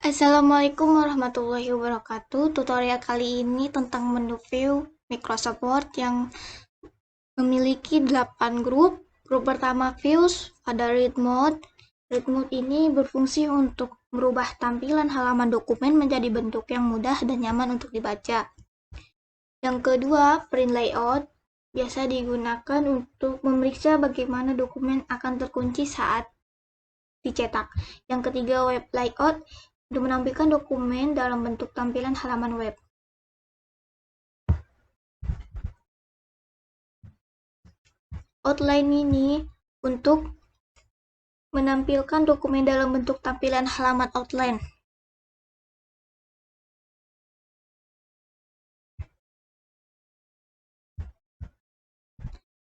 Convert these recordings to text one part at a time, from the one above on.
Assalamualaikum warahmatullahi wabarakatuh. Tutorial kali ini tentang menu view Microsoft Word yang memiliki 8 grup. Grup pertama views pada read mode. Read mode ini berfungsi untuk merubah tampilan halaman dokumen menjadi bentuk yang mudah dan nyaman untuk dibaca. Yang kedua, print layout biasa digunakan untuk memeriksa bagaimana dokumen akan terkunci saat dicetak. Yang ketiga, web layout untuk menampilkan dokumen dalam bentuk tampilan halaman web. Outline ini untuk menampilkan dokumen dalam bentuk tampilan halaman outline.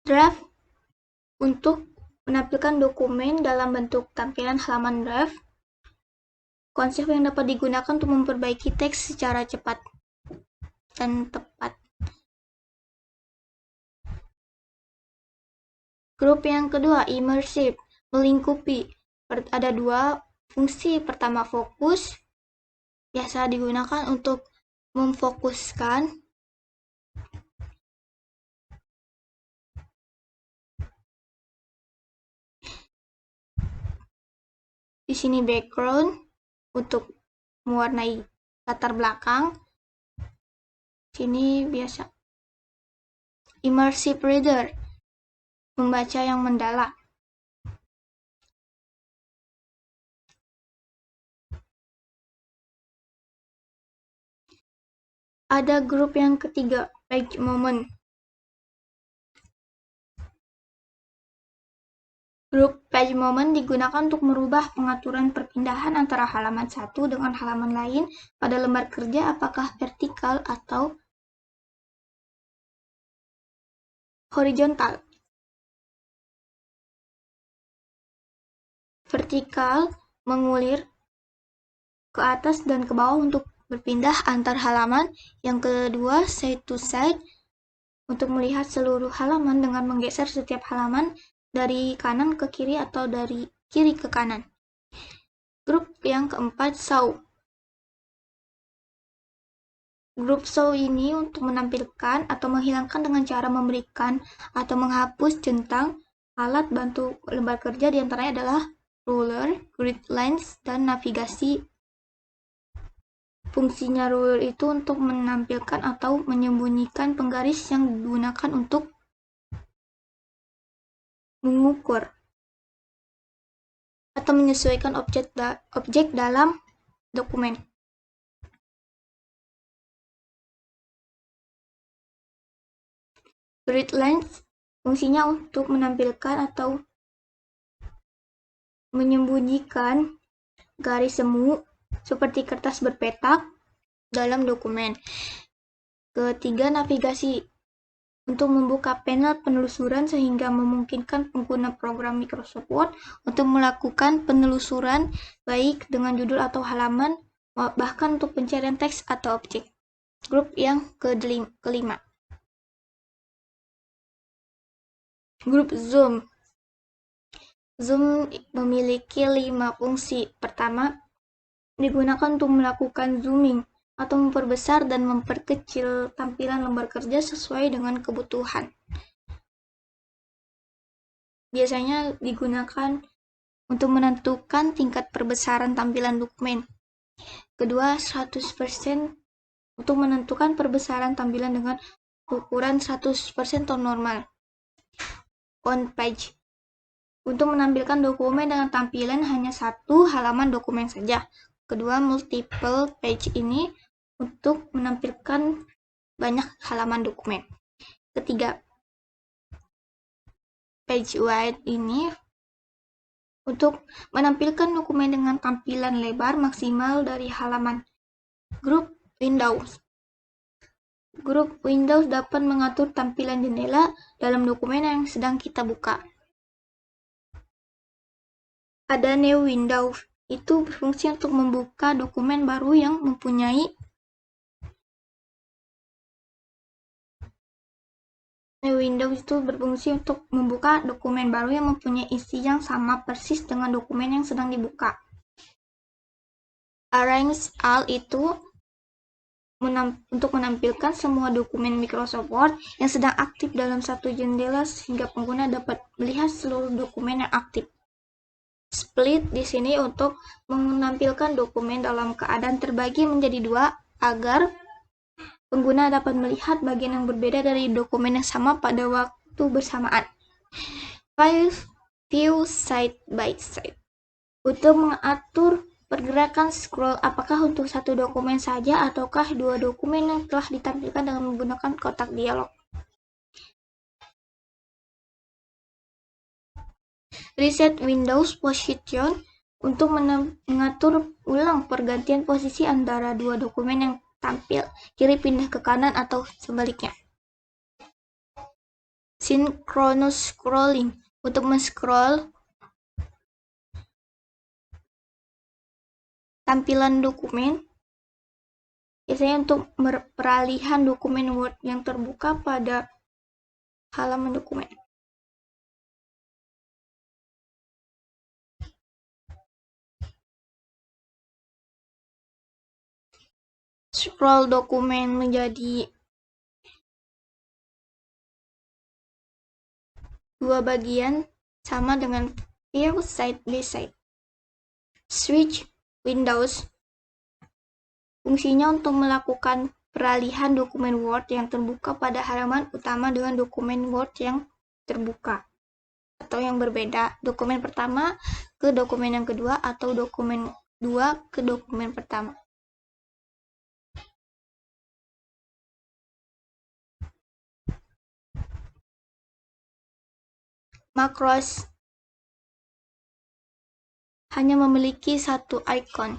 Draft untuk menampilkan dokumen dalam bentuk tampilan halaman draft. Konsep yang dapat digunakan untuk memperbaiki teks secara cepat dan tepat. Grup yang kedua, immersive, melingkupi. Ada dua fungsi. Pertama, fokus, biasa digunakan untuk memfokuskan. Di sini background untuk mewarnai latar belakang. Sini biasa immersive reader, membaca yang mendalam. Ada grup yang ketiga, page moment. Grup page moment digunakan untuk merubah pengaturan perpindahan antara halaman satu dengan halaman lain pada lembar kerja, apakah vertikal atau horizontal. Vertikal mengulir ke atas dan ke bawah untuk berpindah antar halaman. Yang kedua, side to side, untuk melihat seluruh halaman dengan menggeser setiap halaman dari kanan ke kiri atau dari kiri ke kanan. Grup yang keempat, show. Grup show ini untuk menampilkan atau menghilangkan dengan cara memberikan atau menghapus centang. Alat bantu lembar kerja diantaranya adalah ruler, grid lines, dan navigasi. Fungsinya ruler itu untuk menampilkan atau menyembunyikan penggaris yang digunakan untuk mengukur atau menyesuaikan objek dalam dokumen. Grid lines fungsinya untuk menampilkan atau menyembunyikan garis semu seperti kertas berpetak dalam dokumen. Ketiga, navigasi, untuk membuka panel penelusuran sehingga memungkinkan pengguna program Microsoft Word untuk melakukan penelusuran baik dengan judul atau halaman, bahkan untuk pencarian teks atau objek. Grup yang kelima, grup zoom. Zoom memiliki 5 fungsi. Pertama, digunakan untuk melakukan zooming atau memperbesar dan memperkecil tampilan lembar kerja sesuai dengan kebutuhan. Biasanya digunakan untuk menentukan tingkat perbesaran tampilan dokumen. Kedua, 100% untuk menentukan perbesaran tampilan dengan ukuran 100% atau normal. On page, untuk menampilkan dokumen dengan tampilan hanya satu halaman dokumen saja. Kedua, multiple page ini untuk menampilkan banyak halaman dokumen. Ketiga, page wide ini untuk menampilkan dokumen dengan tampilan lebar maksimal dari halaman. Grup Windows. Grup Windows dapat mengatur tampilan jendela dalam dokumen yang sedang kita buka. Ada New Windows, itu berfungsi untuk membuka dokumen baru yang mempunyai Windows itu berfungsi untuk membuka dokumen baru yang mempunyai isi yang sama persis dengan dokumen yang sedang dibuka. Arrange all itu untuk menampilkan semua dokumen Microsoft Word yang sedang aktif dalam satu jendela sehingga pengguna dapat melihat seluruh dokumen yang aktif. Split di sini untuk menampilkan dokumen dalam keadaan terbagi menjadi dua agar pengguna dapat melihat bagian yang berbeda dari dokumen yang sama pada waktu bersamaan. View side by side. Untuk mengatur pergerakan scroll apakah untuk satu dokumen saja ataukah dua dokumen yang telah ditampilkan dengan menggunakan kotak dialog. Reset Windows Position untuk mengatur ulang pergantian posisi antara dua dokumen yang tampil, kiri pindah ke kanan atau sebaliknya. Synchronous scrolling untuk men-scroll tampilan dokumen, biasanya untuk peralihan dokumen Word yang terbuka pada halaman dokumen. Scroll dokumen menjadi dua bagian sama dengan view side by side. Switch Windows fungsinya untuk melakukan peralihan dokumen Word yang terbuka pada halaman utama dengan dokumen Word yang terbuka atau yang berbeda, dokumen pertama ke dokumen yang kedua atau dokumen 2 ke dokumen pertama. Macros hanya memiliki satu icon.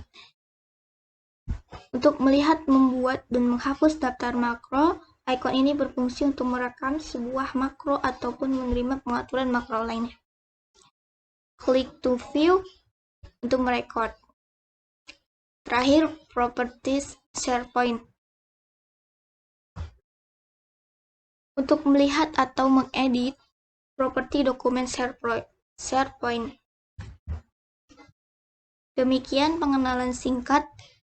Untuk melihat, membuat, dan menghapus daftar makro, icon ini berfungsi untuk merekam sebuah makro ataupun menerima pengaturan makro lainnya. Click to view untuk merekod. Terakhir, properties SharePoint. Untuk melihat atau mengedit properti dokumen SharePoint. Demikian pengenalan singkat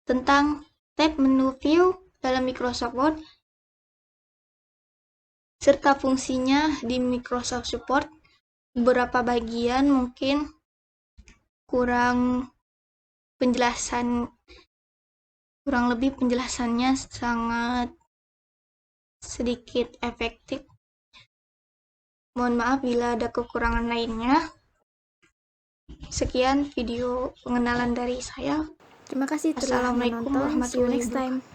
tentang tab menu view dalam Microsoft Word serta fungsinya di Microsoft Support. Beberapa bagian mungkin kurang lebih penjelasannya sangat sedikit efektif. Mohon maaf bila ada kekurangan lainnya. Sekian video pengenalan dari saya. Terima kasih telah menonton. See you next time.